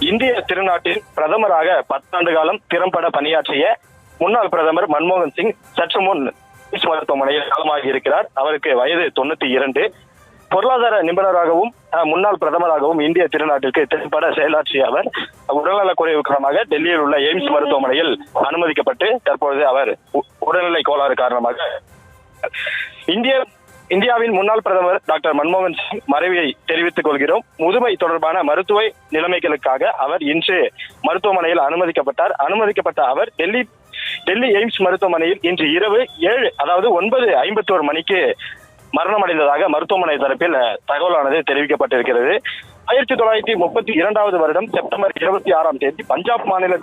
இந்திய திருநாட்டின் பிரதமராக 10 ஆண்டு காலம் திறம்பட பணியாற்றிய முன்னாள் பிரதமர் மன்மோகன் சிங் சற்று முன் மருத்துவமனையில் காலமாகி இருக்கிறார். அவருக்கு வயது 92. பொருளாதார நிபுணராகவும் முன்னாள் பிரதமராகவும் இந்திய திருநாட்டிற்கு திறம்பட செயலாற்றிய அவர் உடல்நலக் குறைவு காரணமாக டெல்லியில் உள்ள எய்ம்ஸ் மருத்துவமனையில் அனுமதிக்கப்பட்டு தற்பொழுது அவர் உடல்நிலை கோளாறு காரணமாக இந்தியாவின் முன்னாள் பிரதமர் டாக்டர் மன்மோகன் சிங் மறைவை தெரிவித்துக் கொள்கிறோம். முதுமை தொடர்பான மருத்துவ நிலைமைகளுக்காக அவர் இன்று மருத்துவமனையில் அனுமதிக்கப்பட்ட அவர் டெல்லி எய்ம்ஸ் மருத்துவமனையில் இன்று இரவு 9:51 மணிக்கு மரணமடைந்ததாக மருத்துவமனை தரப்பில் தகவலானது தெரிவிக்கப்பட்டிருக்கிறது. 1932 வருடம் செப்டம்பர் 26 பஞ்சாப் மாநில